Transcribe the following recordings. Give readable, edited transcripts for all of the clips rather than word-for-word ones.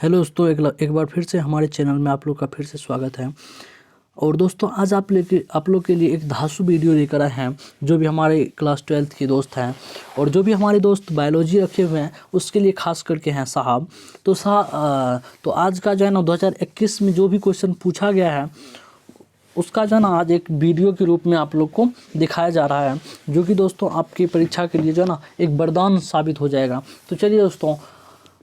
Hello दोस्तों, एक बार फिर से हमारे चैनल में आप लोग का फिर से स्वागत है। और दोस्तों आज आप लोग के लिए एक धांसू वीडियो लेकर आए हैं। जो भी हमारे क्लास 12th के दोस्त हैं और जो भी हमारे दोस्त बायोलॉजी रखे हुए हैं उसके लिए खास करके हैं साहब। तो आज का जो है ना 2021 में जो भी क्वेश्चन पूछा गया है उसका जो है ना आज एक वीडियो के रूप में आप लोग को दिखाया जा रहा है, जो कि दोस्तों आपकी परीक्षा के लिए जो है ना एक वरदान साबित हो जाएगा। तो चलिए दोस्तों,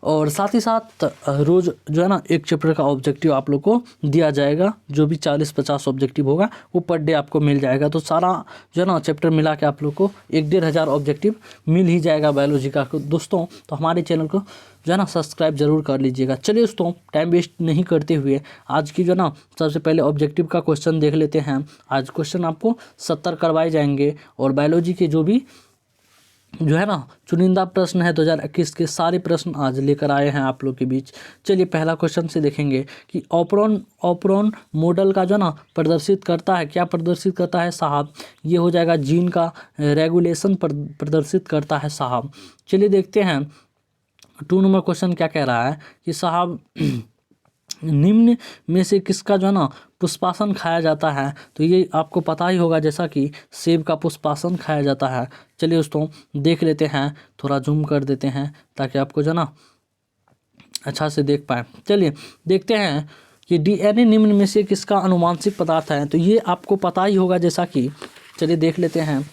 और साथ ही साथ रोज़ जो है ना एक चैप्टर का ऑब्जेक्टिव आप लोग को दिया जाएगा। जो भी 40-50 ऑब्जेक्टिव होगा वो पर डे आपको मिल जाएगा। तो सारा जो है ना चैप्टर मिला के आप लोग को 1-1.5 ऑब्जेक्टिव मिल ही जाएगा बायोलॉजी का। दोस्तों तो हमारे चैनल को जो है ना सब्सक्राइब जरूर कर लीजिएगा। चलिए दोस्तों, टाइम वेस्ट नहीं करते हुए आज की जो है ना सबसे पहले ऑब्जेक्टिव का क्वेश्चन देख लेते हैं। आज क्वेश्चन आपको 70 करवाए जाएंगे और बायोलॉजी के जो भी जो है ना चुनिंदा प्रश्न है 2021 के सारे प्रश्न आज लेकर आए हैं आप लोग के बीच। चलिए पहला क्वेश्चन से देखेंगे कि ऑपरॉन मॉडल का जो है ना प्रदर्शित करता है, क्या प्रदर्शित करता है साहब? ये हो जाएगा जीन का रेगुलेशन प्रदर्शित करता है साहब। चलिए देखते हैं 2 नंबर क्वेश्चन क्या कह रहा है कि साहब निम्न में से किसका जो है ना पुष्पासन खाया जाता है? तो ये आपको पता ही होगा, जैसा कि सेब का पुष्पासन खाया जाता है। चलिए दोस्तों देख लेते हैं, थोड़ा जूम कर देते हैं ताकि आपको जो है ना अच्छा से देख पाए। चलिए देखते हैं कि डीएनए निम्न में से किसका अनुवांशिक पदार्थ है? तो ये आपको पता ही होगा, जैसा कि चलिए देख लेते हैं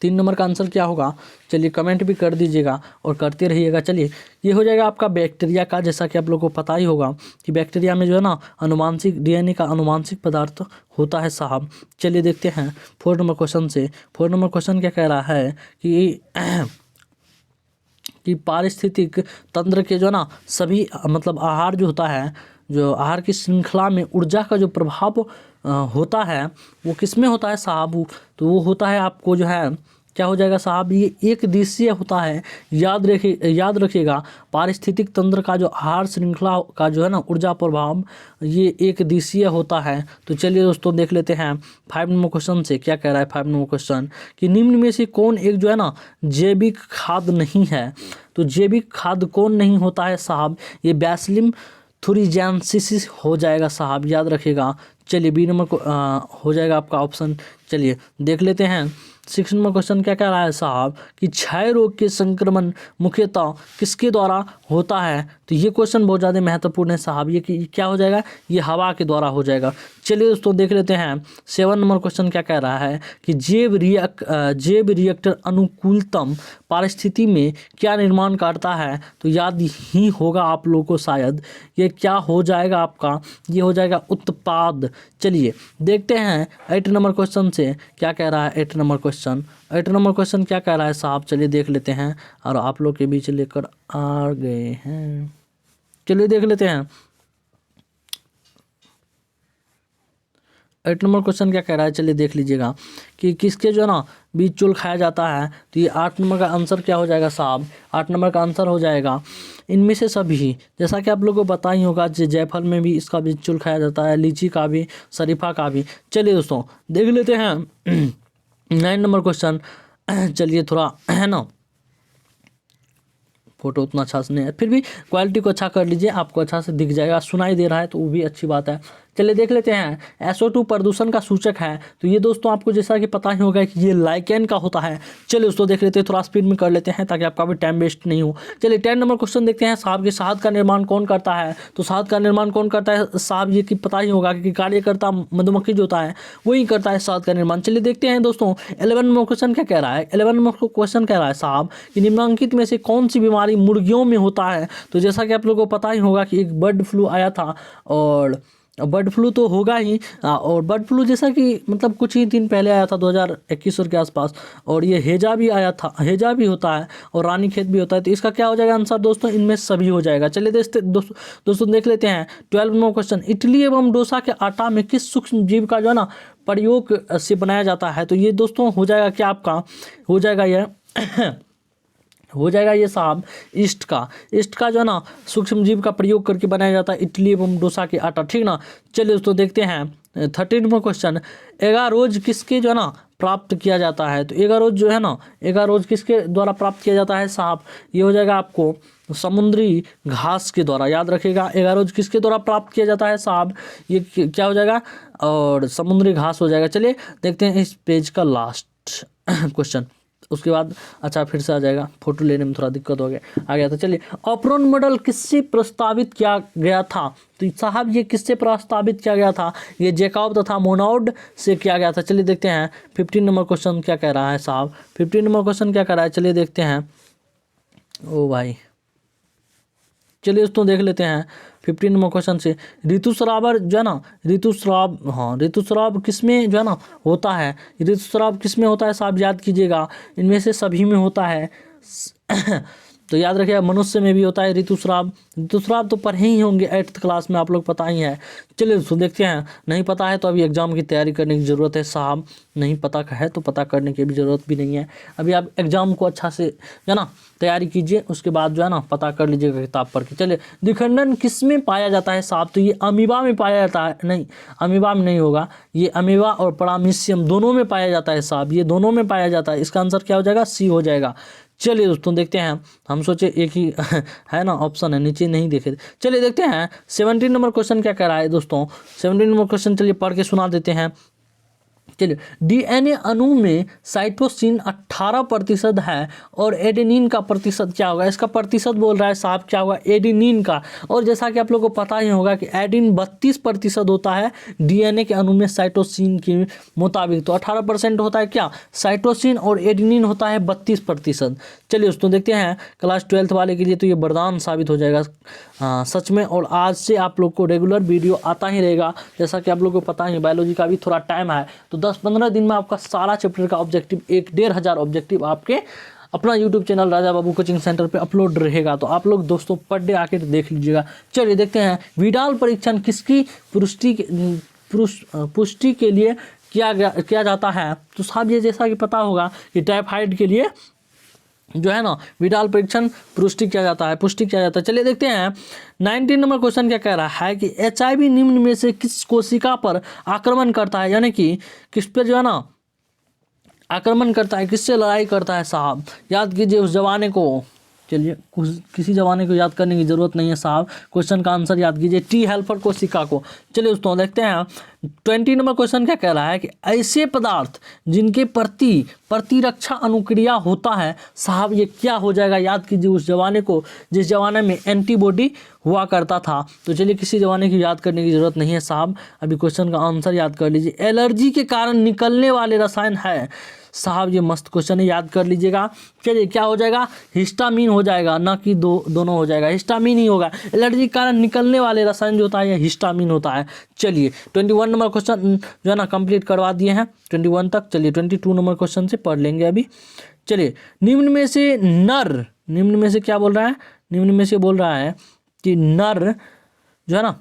3 नंबर का आंसर क्या होगा। चलिए कमेंट भी कर दीजिएगा और करते रहिएगा। चलिए ये हो जाएगा आपका बैक्टीरिया का, जैसा कि आप लोगों को पता ही होगा कि बैक्टीरिया में जो है ना अनुवांशिक डीएनए का अनुवांशिक पदार्थ होता है साहब। चलिए देखते हैं 4 नंबर क्वेश्चन से। 4 नंबर क्वेश्चन क्या कह रहा है कि पारिस्थितिक तंत्र के जो है ना सभी मतलब आहार जो होता है, जो आहार की श्रृंखला में ऊर्जा का जो प्रभाव होता है वो किस में होता है साहब? तो वो होता है आपको जो है क्या हो जाएगा साहब, ये एक दिशीय होता है। याद रखिएगा पारिस्थितिक तंत्र का जो आहार श्रृंखला का जो है ना ऊर्जा प्रभाव ये एक दिशीय होता है। तो चलिए दोस्तों देख लेते हैं 5 नंबर क्वेश्चन से क्या कह रहा है। 5 नंबर क्वेश्चन कि निम्न में से कौन एक जो है ना जैविक खाद नहीं है? तो जैविक खाद कौन नहीं होता है साहब? ये बैसिलम थुरिजेंसिस हो जाएगा साहब, याद रखिएगा। चलिए बी नंबर को हो जाएगा आपका ऑप्शन। चलिए देख लेते हैं 6 नंबर क्वेश्चन क्या कह रहा है साहब कि क्षय रोग के संक्रमण मुख्यतः किसके द्वारा होता है? तो ये क्वेश्चन बहुत ज़्यादा महत्वपूर्ण है साहब। ये कि क्या हो जाएगा, ये हवा के द्वारा हो जाएगा। चलिए दोस्तों देख लेते हैं 7 नंबर क्वेश्चन क्या कह रहा है कि जैव रिएक्टर अनुकूलतम परिस्थिति में क्या निर्माण करता है? तो याद ही होगा आप लोगों को शायद, ये क्या हो जाएगा आपका, ये हो जाएगा उत्पाद। चलिए देखते हैं 8 नंबर क्वेश्चन से क्या कह रहा है। 8 नंबर क्वेश्चन क्या कह रहा है साहब? चलिए देख लेते हैं और आप लोग के बीच लेकर आ गए हैं। चलिए देख लेते हैं 8 नंबर क्वेश्चन क्या कह रहा है। चलिए देख लीजिएगा कि किसके जो है ना बीज चूल खाया जाता है? तो ये 8 नंबर का आंसर क्या हो जाएगा साहब? 8 नंबर का आंसर हो जाएगा इनमें से सभी। जैसा कि आप लोगों को पता ही होगा जायफल में भी इसका बीज चूल खाया जाता है, लीची का भी, शरीफा का भी। चलिए दोस्तों देख लेते हैं 9 नंबर क्वेश्चन। चलिए थोड़ा है ना फोटो उतना अच्छा से नहीं है, फिर भी क्वालिटी को अच्छा कर लीजिए, आपको अच्छा से दिख जाएगा। सुनाई दे रहा है तो वो भी अच्छी बात है। चलिए देख लेते हैं SO2 प्रदूषण का सूचक है। तो ये दोस्तों आपको जैसा कि पता ही होगा कि ये लाइकेन का होता है। चलिए दोस्तों देख लेते हैं, थोड़ा स्पीड में कर लेते हैं ताकि आपका भी टाइम वेस्ट नहीं हो। चलिए 10 नंबर क्वेश्चन देखते हैं साहब कि शहद का निर्माण कौन करता है? तो शहद का निर्माण कौन करता है साहब? ये कि पता ही होगा कि कार्यकर्ता मधुमक्खी जो होता है वही करता है शहद का निर्माण। चलिए देखते हैं दोस्तों 11 नंबर क्वेश्चन क्या कह रहा है। 11 नंबर क्वेश्चन कह रहा है साहब कि निम्नलिखित में से कौन सी बीमारी मुर्गियों में होता है? तो जैसा कि आप लोगों को पता ही होगा कि एक बर्ड फ्लू आया था, और बर्ड फ्लू तो होगा ही, और बर्ड फ्लू जैसा कि मतलब कुछ ही दिन पहले आया था 2021 के आसपास, और ये हेजा भी आया था, हेजा भी होता है और रानीखेत भी होता है। तो इसका क्या हो जाएगा आंसर दोस्तों? इनमें सभी हो जाएगा। चलिए दोस्तों देख लेते हैं 12 नंबर क्वेश्चन। इडली एवं डोसा के आटा में किस सूक्ष्म जीव का जो है ना प्रयोग से बनाया जाता है? तो ये दोस्तों हो जाएगा क्या आपका, हो जाएगा ये साहब ईस्ट का जो है ना सूक्ष्म जीव का प्रयोग करके बनाया जाता है इडली एवं डोसा के आटा, ठीक ना। चलिए दोस्तों देखते हैं 13 नंबर क्वेश्चन। एगारोज किसके जो है ना प्राप्त किया जाता है, तो एगारोज जो है ना, एगारोज किसके द्वारा प्राप्त किया जाता है साहब, ये हो जाएगा आपको समुद्री घास के द्वारा। याद रखिएगा, एगारोज किसके द्वारा प्राप्त किया जाता है साहब, ये क्या हो जाएगा, और समुद्री घास हो जाएगा। चलिए देखते हैं इस पेज का लास्ट क्वेश्चन, उसके बाद अच्छा फिर से आ जाएगा, फोटो लेने में थोड़ा दिक्कत हो गया, आ गया था। चलिए, ऑपरॉन मॉडल किससे प्रस्तावित किया गया था, तो साहब ये किससे प्रस्तावित किया गया था, ये जैकब तथा मोनोड से किया गया था। चलिए देखते हैं 15 नंबर क्वेश्चन क्या कह रहा है साहब, 15 नंबर क्वेश्चन क्या कह रहा है, चलिए देखते हैं। ओ भाई, चलिए दोस्तों देख लेते हैं 15 नंबर क्वेश्चन से। ऋतुस्राव जो है ना, ऋतुस्राव, हाँ ऋतुस्राव किसमें जो है ना होता है, ऋतुस्राव किसमें होता है साहब, याद कीजिएगा, इनमें से सभी में होता है। तो याद रखिएगा, मनुष्य में भी होता है ऋतुस्राव। ऋतुस्राव तो पढ़े ही होंगे 8th क्लास में, आप लोग पता ही है। चलिए दोस्तों देखते हैं, नहीं पता है तो अभी एग्जाम की तैयारी करने की ज़रूरत है साहब, नहीं पता है तो पता करने की भी ज़रूरत भी नहीं है। अभी आप एग्जाम को अच्छा से जो है ना तैयारी कीजिए, उसके बाद जो है ना पता कर लीजिएगा किताब पढ़ के। चलिए, द्विखंडन किस में पाया जाता है साहब, तो ये अमीबा में पाया जाता है, नहीं अमीबा में नहीं होगा, ये अमीबा और परामीशियम दोनों में पाया जाता है साहब, ये दोनों में पाया जाता है। इसका आंसर क्या हो जाएगा, सी हो जाएगा। चलिए दोस्तों देखते हैं, हम सोचे एक ही है ना ऑप्शन है, नीचे नहीं देखे थे। चलिए देखते हैं 17 नंबर क्वेश्चन क्या कह रहा है दोस्तों, 17 नंबर क्वेश्चन चलिए पढ़ के सुना देते हैं। चलिए, डीएनए अणु में साइटोसिन 18% है और एडेनिन का प्रतिशत क्या होगा, इसका प्रतिशत बोल रहा है साहब क्या होगा, एडेनिन का। और जैसा कि आप लोगों को पता ही होगा कि एडेनिन 32% होता है डीएनए के अणु में साइटोसिन के मुताबिक, तो 18% होता है क्या साइटोसिन, और एडेनिन होता है 32%। चलिए दोस्तों देखते हैं, क्लास 12th वाले के लिए तो ये वरदान साबित हो जाएगा सच में। और आज से आप लोग को रेगुलर वीडियो आता ही रहेगा, जैसा कि आप लोग को पता ही, बायोलॉजी का भी थोड़ा टाइम है, तो 10-15 दिन में आपका सारा चैप्टर का ऑब्जेक्टिव 1-1.5 ऑब्जेक्टिव आपके अपना YouTube channel Raja Babu coaching centre पे अपलोड रहेगा, तो आप लोग दोस्तों पर डे आके देख लीजिएगा। चलिए देखते हैं, विडाल परीक्षण किसकी पुष्टि के लिए किया जाता है, तो साहब ये जैसा कि पता होगा कि टाइफाइड के लिए जो है ना विडाल परीक्षण पुष्टि किया जाता है। चलिए देखते हैं 19 नंबर क्वेश्चन क्या कह रहा है कि HIV निम्न में से किस कोशिका पर आक्रमण करता है, यानी कि किस पर जो है ना आक्रमण करता है, किससे लड़ाई करता है साहब, याद कीजिए उस जमाने को। चलिए किसी जमाने को याद करने की ज़रूरत नहीं है साहब, क्वेश्चन का आंसर याद कीजिए, टी हेल्पर कोशिका को। चलिए दोस्तों देखते हैं 20 नंबर क्वेश्चन क्या कह रहा है कि ऐसे पदार्थ जिनके प्रति प्रतिरक्षा अनुक्रिया होता है साहब, ये क्या हो जाएगा, याद कीजिए उस जमाने को जिस जमाने में एंटीबॉडी हुआ करता था। तो चलिए किसी जमाने की याद करने की ज़रूरत नहीं है साहब, अभी क्वेश्चन का आंसर याद कर लीजिए। एलर्जी के कारण निकलने वाले रसायन है साहब, ये मस्त क्वेश्चन है, याद कर लीजिएगा। चलिए क्या हो जाएगा, हिस्टामिन हो जाएगा, ना कि दोनों हो जाएगा, हिस्टामिन ही होगा। एलर्जी के कारण निकलने वाले रसायन जो होता है ये हिस्टामिन होता है। चलिए 21 नंबर क्वेश्चन जो है ना कंप्लीट करवा दिए हैं 21 तक। चलिए 22 नंबर क्वेश्चन से पढ़ लेंगे अभी। चलिए, निम्न में से क्या बोल रहा है, निम्न में से बोल रहा है कि नर जो है ना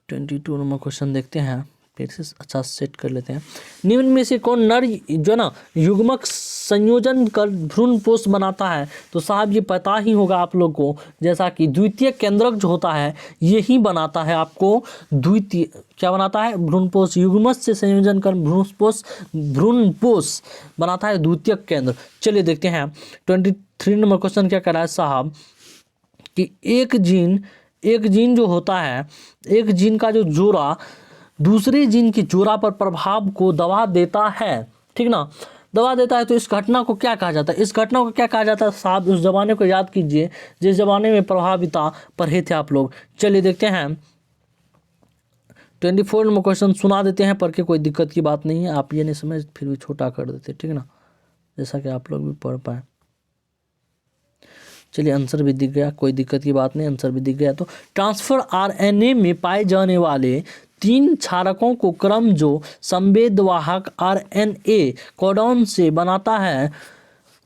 22 नंबर क्वेश्चन देखते हैं, फिर से अच्छा सेट कर लेते हैं। निम्न में से कौन नर जो ना युग्मक संयोजन कर भ्रूणपोष बनाता है, तो साहब ये पता ही होगा आप लोग को, जैसा कि द्वितीय केंद्रक जो होता है यही बनाता है आपको, द्वितीय क्या बनाता है, भ्रूणपोष, युग्मक से संयोजन कर भ्रूणपोष बनाता है द्वितीय केंद्र। चलिए देखते हैं 23 नंबर क्वेश्चन क्या कह रहा है साहब कि एक जीन जो होता है, एक जीन का जो जोड़ा दूसरे जीन की जोड़ा पर प्रभाव को दबा देता है, ठीक ना, दबा देता है, तो इस घटना को क्या कहा जाता है, इस घटना को क्या कहा जाता है साहब, उस जमाने को याद कीजिए जिस जमाने में प्रभाविता पढ़े थे आप लोग। चलिए देखते हैं 24 नंबर क्वेश्चन सुना देते हैं पढ़ के, कोई दिक्कत की बात नहीं है, आप ये नहीं समझ फिर भी छोटा कर देते, ठीक ना, जैसा कि आप लोग भी पढ़ पाए। चलिए आंसर भी दिख गया, कोई दिक्कत की बात नहीं, आंसर भी दिख गया। तो ट्रांसफर RNA में पाए जाने वाले 3 क्षारकों को क्रम जो संवेदवाहक RNA कोडॉन से बनाता है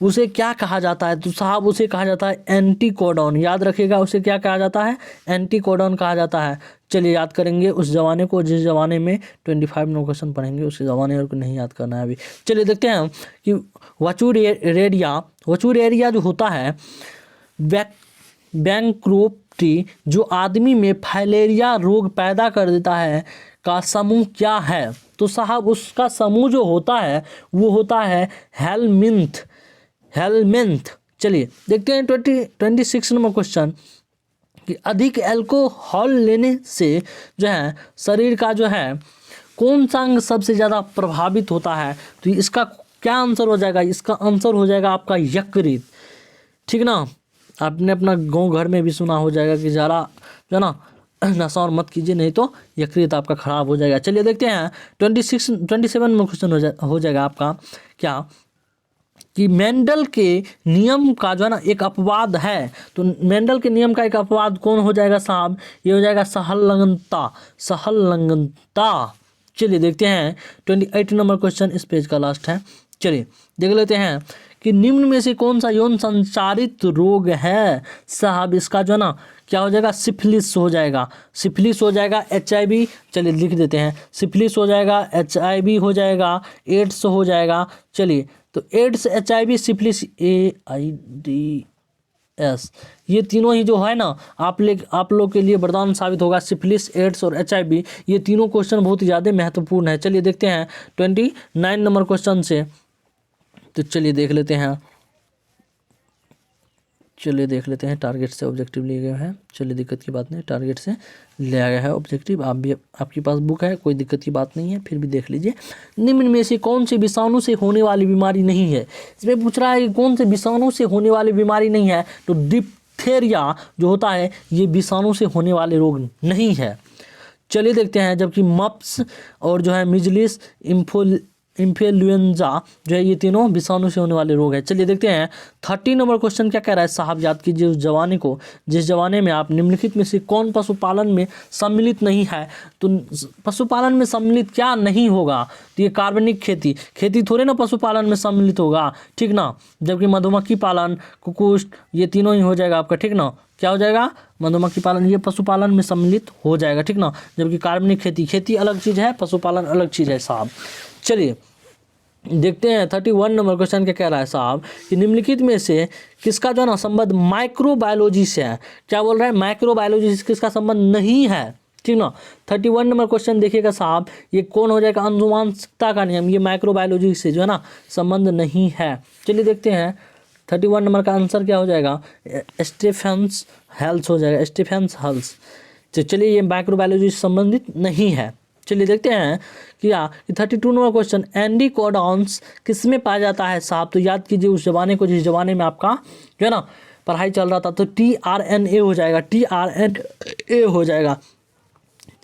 उसे क्या कहा जाता है, तो साहब उसे कहा जाता है एंटीकोडॉन। याद रखिएगा उसे क्या कहा जाता है, एंटीकोडॉन कहा जाता है। चलिए याद करेंगे उस जमाने को जिस जमाने में 25 नंबर क्वेश्चन पढ़ेंगे, उस जमाने को नहीं याद करना है अभी। चलिए देखते हैं कि वचूरेरिया जो होता है बैंक्रोप्टी जो आदमी में फाइलेरिया रोग पैदा कर देता है, का समूह क्या है? तो साहब उसका समूह जो होता है वो होता है हेलमिंथ। चलिए देखते हैं 26 नंबर क्वेश्चन कि अधिक अल्कोहल लेने से जो है शरीर का जो है कौन सा अंग सबसे ज़्यादा प्रभावित होता है? तो इसका क्या आंसर हो जाएगा? इसका आंसर हो जाएगा आपका यकृत। ठीक ना, आपने अपना गांव घर में भी सुना हो जाएगा कि ज़रा जो है ना नशा और मत कीजिए, नहीं तो यकृत आपका खराब हो जाएगा। चलिए देखते हैं 27 में क्वेश्चन हो जाएगा आपका क्या कि मेंडल के नियम का जो है ना एक अपवाद है। तो मेंडल के नियम का एक अपवाद कौन हो जाएगा साहब? ये हो जाएगा सहलंगनता। चलिए देखते हैं 28 नंबर क्वेश्चन इस पेज का लास्ट है। चलिए देख लेते हैं कि निम्न में से कौन सा यौन संचारित रोग है साहब? इसका जो है ना क्या हो जाएगा? सिफिलिस हो जाएगा, HIV। चलिए लिख देते हैं, सिफिलिस हो जाएगा, HIV हो जाएगा, एड्स हो जाएगा। चलिए तो एड्स, HIV, सिफिलिस, AIDS ये तीनों ही जो है ना आप लोग के लिए वरदान साबित होगा। सिफिलिस, एड्स और HIV ये तीनों क्वेश्चन बहुत ही ज़्यादा महत्वपूर्ण है। चलिए देखते हैं 29 नंबर क्वेश्चन से। तो चलिए देख लेते हैं टारगेट से ऑब्जेक्टिव लिए गए हैं। चलिए दिक्कत की बात नहीं, टारगेट से लिया गया है ऑब्जेक्टिव। आप भी आपके पास बुक है, कोई दिक्कत की बात नहीं है, फिर भी देख लीजिए। निम्न में से कौन से विषाणु से होने वाली बीमारी नहीं है? इसमें पूछ रहा है कि कौन से विषाणु से होने वाली बीमारी नहीं है। तो डिप्थेरिया जो होता है ये विषाणु से होने वाले रोग नहीं है। चलिए देखते हैं, जबकि मप्स और जो है मिजलिस, इन्फ्लुएंजा जो है ये तीनों विषाणु से होने वाले रोग है। चलिए देखते हैं 30 नंबर क्वेश्चन क्या कह रहा है साहब? याद कीजिए उस जवानी को जिस जवाने में आप निम्नलिखित में से कौन पशुपालन में सम्मिलित नहीं है। तो पशुपालन में सम्मिलित क्या नहीं होगा? तो ये कार्बनिक खेती थोड़े ना पशुपालन में सम्मिलित होगा, ठीक ना। जबकि मधुमक्खी पालन, कुक्कुट ये तीनों ही हो जाएगा आपका, ठीक ना। क्या हो जाएगा? मधुमक्खी पालन ये पशुपालन में सम्मिलित हो जाएगा, ठीक ना। जबकि कार्बनिक खेती अलग चीज़ है, पशुपालन अलग चीज़ है साहब। चलिए देखते हैं 31 नंबर क्वेश्चन क्या कह रहा है साहब कि निम्नलिखित में से किसका जो है ना संबंध माइक्रोबायोलॉजी से है? क्या बोल रहा है? माइक्रोबायोलॉजी से किसका संबंध नहीं है, ठीक ना। 31 नंबर क्वेश्चन देखिएगा साहब, ये कौन हो जाएगा? आनुवंशिकता का नियम, ये माइक्रोबायोलॉजी से जो है ना संबंध नहीं है। चलिए देखते हैं 31 नंबर का आंसर क्या हो जाएगा? स्टीफेंस हेल्स हो जाएगा, स्टीफेंस हेल्स। तो चलिए ये माइक्रोबायोलॉजी से संबंधित नहीं है। चलिए देखते हैं कि 32 नंबर क्वेश्चन, एंटीकोडॉन्स किस में पाया जाता है साहब? तो याद कीजिए उस जमाने को जिस जमाने में आपका जो है ना पढ़ाई चल रहा था। तो tRNA हो जाएगा, tRNA हो जाएगा।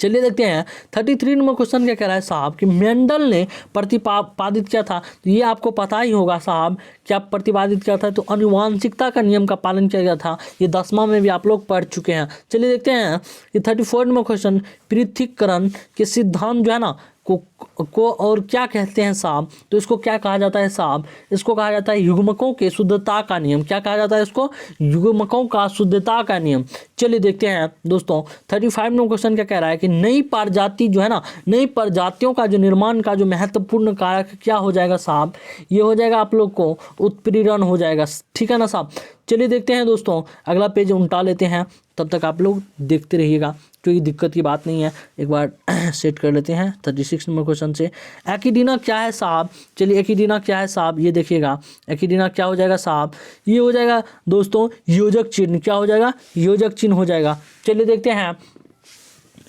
चलिए देखते हैं 33 नंबर क्वेश्चन क्या कह रहा है साहब कि मेंडल ने प्रतिपादित किया था। तो ये आपको पता ही होगा साहब, क्या प्रतिपादित किया था? तो आनुवंशिकता का नियम का पालन किया गया था। ये 10वां में भी आप लोग पढ़ चुके हैं। चलिए देखते हैं कि 34 नंबर क्वेश्चन, पृथक्करण के सिद्धांत जो है ना को और क्या कहते हैं साहब? तो इसको क्या कहा जाता है साहब? इसको कहा जाता है युग्मकों के शुद्धता का नियम। क्या कहा जाता है इसको? युग्मकों का शुद्धता का नियम। चलिए देखते हैं दोस्तों 35 नंबर क्वेश्चन क्या कह रहा है कि नई प्रजाति जो है ना, नई प्रजातियों का जो निर्माण का जो महत्वपूर्ण कारक क्या हो जाएगा साहब? ये हो जाएगा आप लोग को उत्प्रेरण हो जाएगा, ठीक है ना साहब। चलिए देखते हैं दोस्तों, अगला पेज उल्टा लेते हैं, तब तक आप लोग देखते रहिएगा, कोई दिक्कत की बात नहीं है। एक बार सेट कर लेते हैं 36 नंबर क्वेश्चन से। एकिडीना क्या है साहब? चलिए एकिडीना क्या है साहब, ये देखिएगा। एकिडीना क्या हो जाएगा साहब? ये हो जाएगा दोस्तों योजक चिन्ह। क्या हो जाएगा? योजक चिन्ह हो जाएगा। चलिए देखते हैं,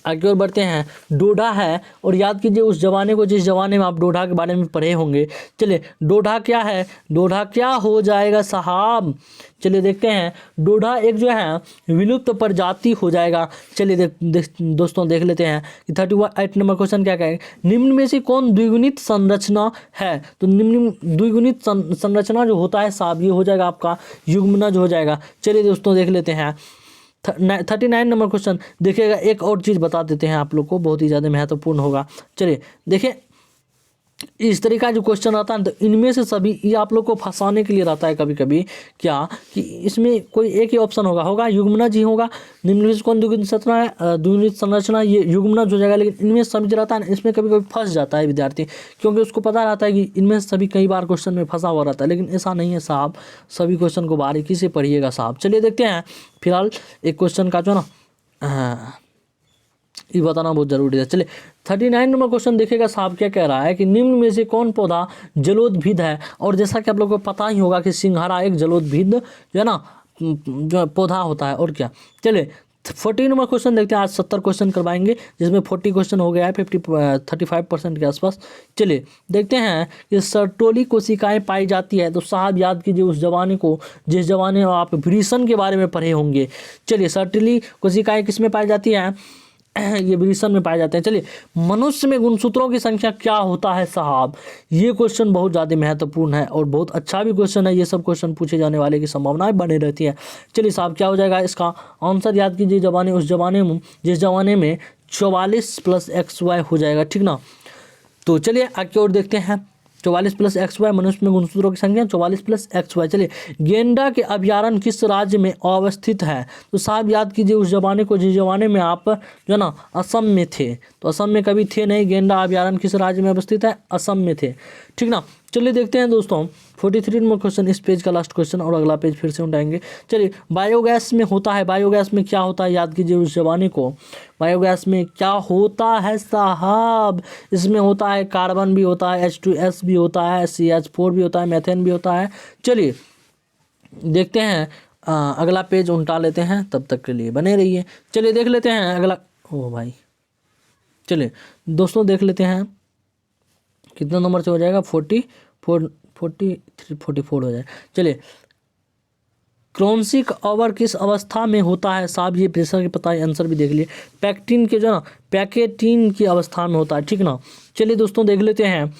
आगे और बढ़ते हैं। डोडा है, और याद कीजिए उस जमाने को जिस जमाने में आप डोडा के बारे में पढ़े होंगे। चलिए डोडा क्या है? डोडा क्या हो जाएगा साहब? चलिए देखते हैं, डोडा एक जो है विलुप्त प्रजाति हो जाएगा। चलिए दोस्तों देख लेते हैं कि 38 नंबर क्वेश्चन क्या कहेगा? निम्न में से कौन द्विगुणित संरचना है? तो निम्न द्विगुणित संरचना जो होता है साहब, ये हो जाएगा आपका युग्मनज हो जाएगा। चलिए दोस्तों देख लेते हैं 39 नंबर क्वेश्चन देखिएगा। एक और चीज़ बता देते हैं आप लोग को, बहुत ही ज़्यादा महत्वपूर्ण होगा। चलिए देखिए, इस तरीका जो क्वेश्चन आता है तो इनमें से सभी ये आप लोग को फंसाने के लिए रहता है कभी कभी, क्या कि इसमें कोई एक ही ऑप्शन होगा युग्मनज ही होगा। निम्न में कौन द्विगुणित संरचना है? द्विगुणित संरचना ये युग्मनज हो जाएगा। लेकिन इनमें समझ रहता है, इसमें कभी कभी फंस जाता है विद्यार्थी, क्योंकि उसको पता रहता है कि इनमें से सभी कई बार क्वेश्चन में फंसा हुआ रहता है। लेकिन ऐसा नहीं है साहब, सभी क्वेश्चन को बारीकी से पढ़िएगा साहब। चलिए देखते हैं फिलहाल एक क्वेश्चन का जो ना ये बताना बहुत जरूरी है। चलिए 39 नंबर क्वेश्चन देखिएगा साहब क्या कह रहा है कि निम्न में से कौन पौधा जलोदभिद है। और जैसा कि आप लोगों को पता ही होगा कि सिंघाड़ा एक जलोदभिद जो है ना जो पौधा होता है। और क्या, चलिए 40 नंबर क्वेश्चन देखते हैं। आज 70 क्वेश्चन करवाएंगे जिसमें 40 क्वेश्चन हो गया है 35% के आसपास। चलिए देखते हैं कि सर्टोली कोशिकाएं पाई जाती है। तो साहब याद कीजिए उस जमाने को जिस जमाने में आप विषण के बारे में पढ़े होंगे। चलिए सर्टोली कोशिकाएं किस में पाई जाती है, ये विषण में पाए जाते हैं। चलिए मनुष्य में गुणसूत्रों की संख्या क्या होता है साहब, ये क्वेश्चन बहुत ज़्यादा महत्वपूर्ण है और बहुत अच्छा भी क्वेश्चन है। ये सब क्वेश्चन पूछे जाने वाले की संभावनाएं बनी रहती है। चलिए साहब क्या हो जाएगा इसका आंसर याद कीजिए। उस जमाने में जिस जमाने में 44 + XY हो जाएगा, ठीक ना। तो चलिए आगे और देखते हैं। 44 + XY मनुष्य में गुणसूत्रों की संख्या 44 + XY। चलिए गेंडा के अभयारण्य किस राज्य में अवस्थित है। तो साहब याद कीजिए उस जमाने को जिस जमाने में आप जो ना असम में थे, तो असम में कभी थे नहीं। गेंडा अभयारण्य किस राज्य में अवस्थित है, असम में थे, ठीक ना। चलिए देखते हैं दोस्तों 43 नंबर क्वेश्चन, इस पेज का लास्ट क्वेश्चन और अगला पेज फिर से उठाएंगे। चलिए बायोगैस में होता है, बायोगैस में क्या होता है याद कीजिए उस जमाने को। बायोगैस में क्या होता है साहब, इसमें होता है कार्बन भी होता है, H2S भी होता है, CH4 भी होता है, मेथेन भी होता है। चलिए देखते हैं अगला पेज उल्टा लेते हैं, तब तक के लिए बने रहिए। चलिए देख लेते हैं अगला। ओ भाई चलिए दोस्तों देख लेते हैं कितना नंबर से हो जाएगा, 44 हो जाए। चलिए क्रॉन्सिक ओवर किस अवस्था में होता है साहब, ये प्रेशर के पता है, आंसर भी देख लिए। पैक्टिन के जो ना पैकेटिन की अवस्था में होता है, ठीक ना। चलिए दोस्तों देख लेते हैं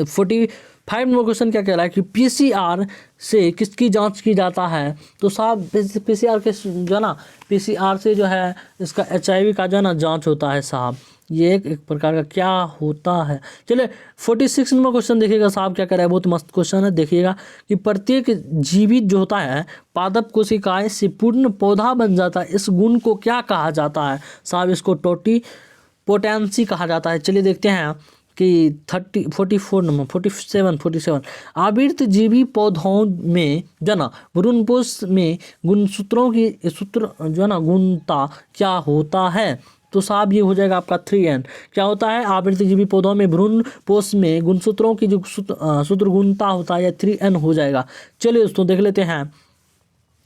45 नंबर क्वेश्चन क्या कह रहा है कि PCR से किसकी जांच की जाता है। तो साहब PCR के जो ना PCR से जो है इसका HIV का जो ना जांच होता है साहब, ये एक प्रकार का क्या होता है। चलिए 46 नंबर क्वेश्चन देखिएगा साहब क्या कह रहा है, बहुत मस्त क्वेश्चन है। देखिएगा कि प्रत्येक जीवित जो होता है पादप कोशिकाएं से पूर्ण पौधा बन जाता है, इस गुण को क्या कहा जाता है साहब, इसको टोटिपोटेंसी कहा जाता है। चलिए देखते हैं कि 47 आवृत जीवी पौधों में जो ना भ्रूणपोष में गुणसूत्रों की सूत्र जो है ना गुणता क्या होता है। तो साहब ये हो जाएगा आपका 3N। क्या होता है, आवृतजीवी पौधों में भ्रूणपोष में गुणसूत्रों की जो सूत्र गुणता होता है, 3N हो जाएगा। चलिए दोस्तों देख लेते हैं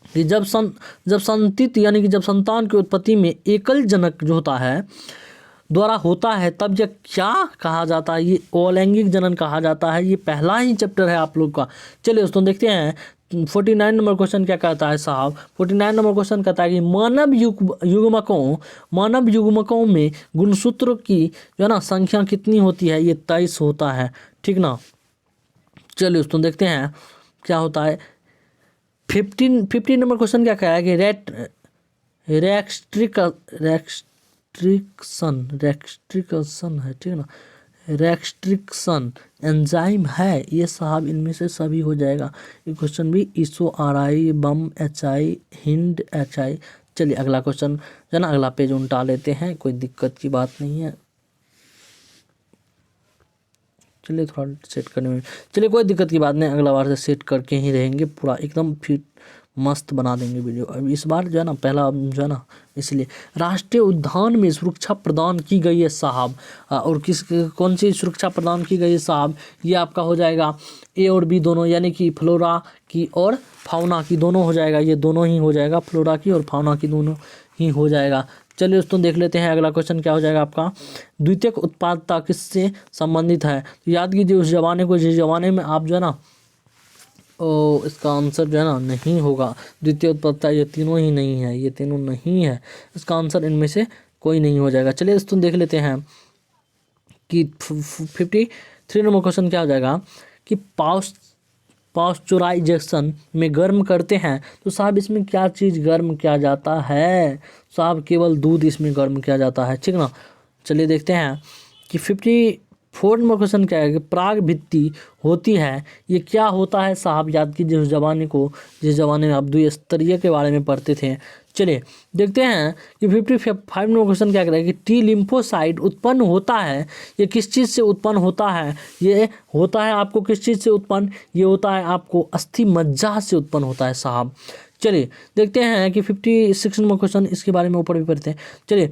कि जब संतति यानी कि जब संतान की उत्पत्ति में एकल जनक जो होता है द्वारा होता है तब यह क्या कहा जाता है, ये अलैंगिक जनन कहा जाता है। ये पहला ही चैप्टर है आप लोग का। चलिए दोस्तों देखते हैं 49 नंबर क्वेश्चन क्या कहता है साहब। 49 नंबर क्वेश्चन कहता है कि मानव युग्मकों में गुणसूत्र की जो है ना संख्या कितनी होती है, ये 23 होता है, ठीक ना। चलिए दोस्तों देखते हैं क्या होता है। 15 नंबर क्वेश्चन क्या कह रहा है कि रेस्ट्रिक्शन है, ठीक ना, रेस्ट्रिक्शन एंजाइम है ये साहब, इनमें से सभी हो जाएगा। ये क्वेश्चन भी ISO-RI बम HI हिंड HI। चलिए अगला क्वेश्चन जो ना अगला पेज उल्टा लेते हैं, कोई दिक्कत की बात नहीं है। चलिए थोड़ा सेट करने में, चलिए कोई दिक्कत की बात नहीं, अगला बार से सेट करके ही रहेंगे, पूरा एकदम फिट मस्त बना देंगे वीडियो। अब इस बार जो है ना पहला जो है ना, इसलिए राष्ट्रीय उद्यान में सुरक्षा प्रदान की गई है साहब। और कौन सी सुरक्षा प्रदान की गई है साहब, ये आपका हो जाएगा A और B दोनों, यानी कि फ्लोरा की और फाउना की दोनों हो जाएगा। ये दोनों ही हो जाएगा, फ्लोरा की और फाउना की दोनों ही हो जाएगा। चलिए दोस्तों देख लेते हैं अगला क्वेश्चन क्या हो जाएगा आपका। द्वितीयक उत्पादकता किससे संबंधित है। तो याद कीजिए उस जमाने को जिस जमाने में आप जो है ना इसका आंसर जो है ना नहीं होगा। द्वितीय उत्पादकता ये तीनों ही नहीं है, ये तीनों नहीं है, इसका आंसर इनमें से कोई नहीं हो जाएगा। चलिए दोस्तों देख लेते हैं कि 53 नंबर क्वेश्चन क्या हो जाएगा कि पास्चुराइजेशन में गर्म करते हैं। तो साहब इसमें क्या चीज़ गर्म किया जाता है साहब, केवल दूध इसमें गर्म किया जाता है, ठीक ना। चलिए देखते हैं कि 54 नंबर क्वेश्चन क्या है कि प्राग भित्ति होती है, ये क्या होता है साहब। याद कीजिए उस जमाने को जिस जमाने में आप द्विस्तरीय के बारे में पढ़ते थे। चलिए देखते हैं कि 55 नंबर क्वेश्चन क्या कह रहा है कि टी लिम्फोसाइट उत्पन्न होता है, ये किस चीज़ से उत्पन्न होता है। ये होता है आपको किस चीज़ से उत्पन्न, ये होता है आपको अस्थि मज्जा से उत्पन्न होता है साहब। चलिए देखते हैं कि 56 नंबर क्वेश्चन, इसके बारे में ऊपर भी पढ़ते हैं। चलिए,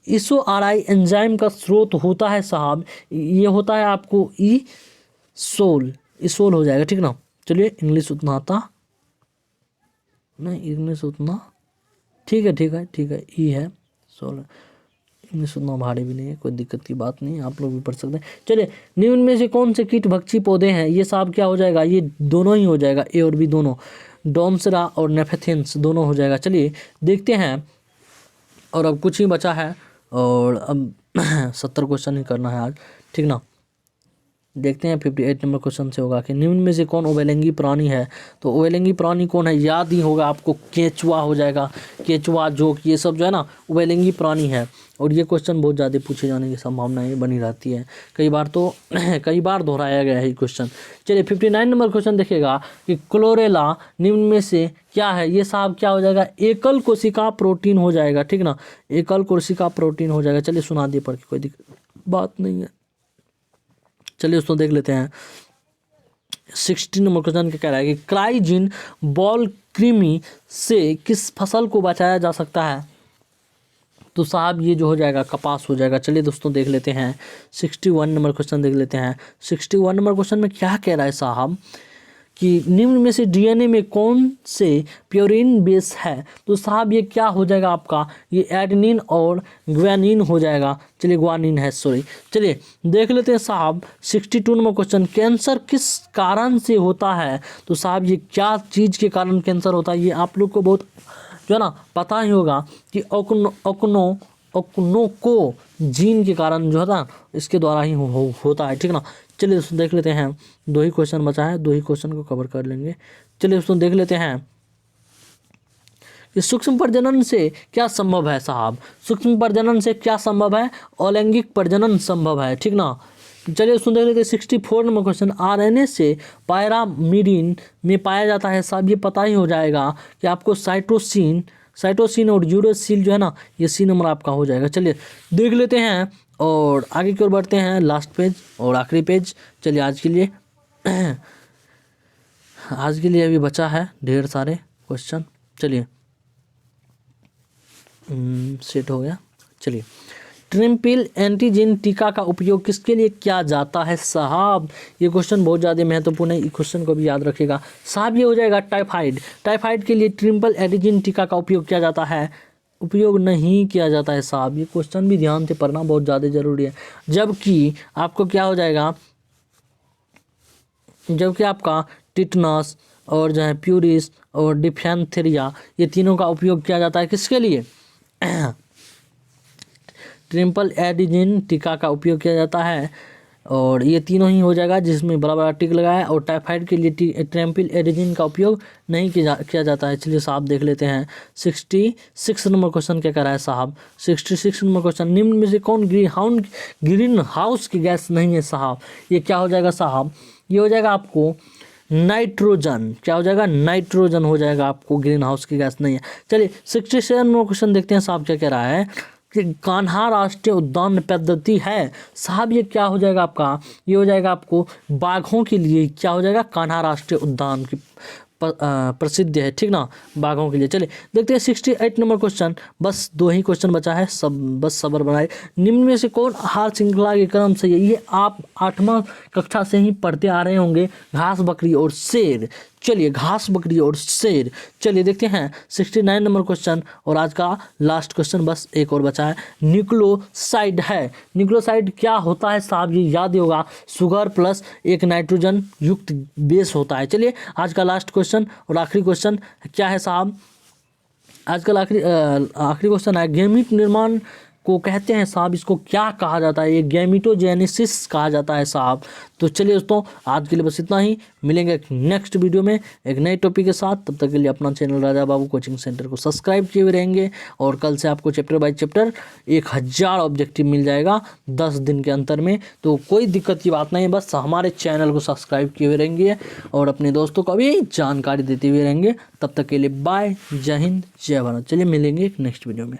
इसोआरआई एंजाइम का स्रोत होता है साहब, ये होता है आपको इसोल हो जाएगा, ठीक ना। चलिए, इंग्लिश उतना आता नहीं, इंग्लिश उतना ठीक है, ई है सोल, इंग्लिश उतना भारी भी नहीं है, कोई दिक्कत की बात नहीं है, आप लोग भी पढ़ सकते हैं। चलिए, निम्न में से कौन से कीट भक्षी पौधे हैं, ये साहब क्या हो जाएगा, ये दोनों ही हो जाएगा, ए और बी दोनों, डोमसरा और नेफेथिन्स दोनों हो जाएगा। चलिए देखते हैं, और अब कुछ ही बचा है, और अब 70 क्वेश्चन ही करना है आज, ठीक ना। देखते हैं 58 नंबर क्वेश्चन से होगा कि निम्न में से कौन उभयलिंगी प्राणी है। तो उभयलिंगी प्राणी कौन है, याद ही होगा आपको, केचुआ हो जाएगा, केचुआ, जोक, ये सब जो है ना उभयलिंगी प्राणी है। और ये क्वेश्चन बहुत ज़्यादा पूछे जाने की संभावनाएं बनी रहती है, कई बार दोहराया गया है ये क्वेश्चन। चलिए 59 नंबर क्वेश्चन देखिएगा कि क्लोरेला निम्न में से क्या है, ये साहब क्या हो जाएगा, एकल कोशिका प्रोटीन हो जाएगा, ठीक ना, एकल कोशिका प्रोटीन हो जाएगा। चलिए सुना दिए पढ़ के, कोई दिक्कत बात नहीं है। चलिए उसको देख लेते हैं। 60 नंबर क्वेश्चन क्या कह रहा है कि क्राइजिन बॉल कृमि से किस फसल को बचाया जा सकता है। तो साहब ये जो हो जाएगा कपास हो जाएगा। चलिए दोस्तों देख लेते हैं 61 नंबर क्वेश्चन देख लेते हैं। 61 नंबर क्वेश्चन में क्या कह रहा है साहब कि निम्न में से डीएनए में कौन से प्योरिन बेस है। तो साहब ये क्या हो जाएगा आपका, ये एडेनिन और ग्वानिन हो जाएगा। चलिए ग्वानिन है, सॉरी। चलिए देख लेते हैं साहब 62 नंबर क्वेश्चन, कैंसर किस कारण से होता है। तो साहब ये क्या चीज़ के कारण कैंसर होता है, ये आप लोग को बहुत जो है ना पता ही होगा कि ओकनोको जीन के कारण जो है ना इसके द्वारा ही होता है, ठीक ना। चलिए दोस्तों देख लेते हैं, 2 ही क्वेश्चन बचा है, 2 ही क्वेश्चन को कवर कर लेंगे। चलिए दोस्तों देख लेते हैं कि सूक्ष्म प्रजनन से क्या संभव है साहब। सूक्ष्म प्रजनन से क्या संभव है, अलैंगिक प्रजनन संभव है, ठीक ना। चलिए दोस्तों देख लेते हैं 64 नंबर क्वेश्चन, आरएनए से पैरामिडिन में पाया जाता है साहब। ये पता ही हो जाएगा कि आपको साइटोसिन और यूरेसिल जो है ना, ये सी नंबर आपका हो जाएगा। चलिए देख लेते हैं और आगे की ओर बढ़ते हैं, लास्ट पेज और आखिरी पेज। चलिए आज के लिए अभी बचा है ढेर सारे क्वेश्चन। चलिए सेट हो गया। चलिए, ट्रिम्पिल एंटीजन टीका का उपयोग किसके लिए किया जाता है साहब। ये क्वेश्चन बहुत ज़्यादा महत्वपूर्ण है, इस क्वेश्चन को भी याद रखिएगा साहब। ये हो जाएगा टाइफाइड के लिए ट्रिम्पल एंटीजन टीका का उपयोग किया जाता है, उपयोग नहीं किया जाता है साहब। ये क्वेश्चन भी ध्यान से पढ़ना बहुत ज़्यादा जरूरी है। जबकि आपको क्या हो जाएगा, जबकि आपका टिटनस और जो है प्यूरिस और डिफेंथेरिया, ये तीनों का उपयोग किया जाता है किसके लिए, ट्रिम्पल एंटीजन टीका का उपयोग किया जाता है। और ये तीनों ही हो जाएगा जिसमें बड़ा बड़ा टिक लगा है। और टाइफाइड के लिए ट्रिम्पल एंटीजन का उपयोग नहीं किया जाता है। चलिए साहब देख लेते हैं 66 नंबर क्वेश्चन क्या कर रहा है साहब। 66 नंबर क्वेश्चन, निम्न में से कौन ग्रीन हाउस की गैस नहीं है साहब। ये क्या हो जाएगा साहब, ये हो जाएगा आपको नाइट्रोजन। क्या हो जाएगा, नाइट्रोजन हो जाएगा आपको, ग्रीन हाउस की गैस नहीं है। चलिए 67 नंबर क्वेश्चन देखते हैं साहब क्या कह रहा है कि कान्हा राष्ट्रीय उद्यान पद्धति है साहब। ये क्या हो जाएगा आपका, ये हो जाएगा आपको बाघों के लिए, क्या हो जाएगा, कान्हा राष्ट्रीय उद्यान की प्रसिद्ध है, ठीक ना, बाघों के लिए। चलिए देखते हैं 68 नंबर क्वेश्चन, बस 2 ही क्वेश्चन बचा है, सब बस सब्र बनाए। निम्न में से कौन आहार श्रृंखला के क्रम से, ये आप 8वां कक्षा से ही पढ़ते आ रहे होंगे, घास, बकरी और शेर। चलिए घास, बकरी और शेर। चलिए देखते हैं 69 नंबर क्वेश्चन और आज का लास्ट क्वेश्चन, बस एक और बचा है, न्यूक्लियोसाइड है। न्यूक्लियोसाइड क्या होता है साहब, ये याद ही होगा, शुगर प्लस एक नाइट्रोजन युक्त बेस होता है। चलिए आज का लास्ट क्वेश्चन और आखिरी क्वेश्चन क्या है साहब, आजकल आखिरी क्वेश्चन है, गैमीट निर्माण को कहते हैं साहब, इसको क्या कहा जाता है, ये गैमीटोजेनेसिस कहा जाता है साहब। तो चलिए दोस्तों आज के लिए बस इतना ही, मिलेंगे एक नेक्स्ट वीडियो में एक नए टॉपिक के साथ। तब तक के लिए अपना channel Raja Babu coaching centre को सब्सक्राइब किए हुए रहेंगे। और कल से आपको चैप्टर बाय चैप्टर 1000 ऑब्जेक्टिव मिल जाएगा 10 दिन के अंतर में। तो कोई दिक्कत की बात नहीं, बस हमारे चैनल को सब्सक्राइब किए हुए रहेंगे और अपने दोस्तों को भी जानकारी देते हुए रहेंगे। तब तक के लिए बाय, जय हिंद, जय भारत। चलिए मिलेंगे एक नेक्स्ट वीडियो में।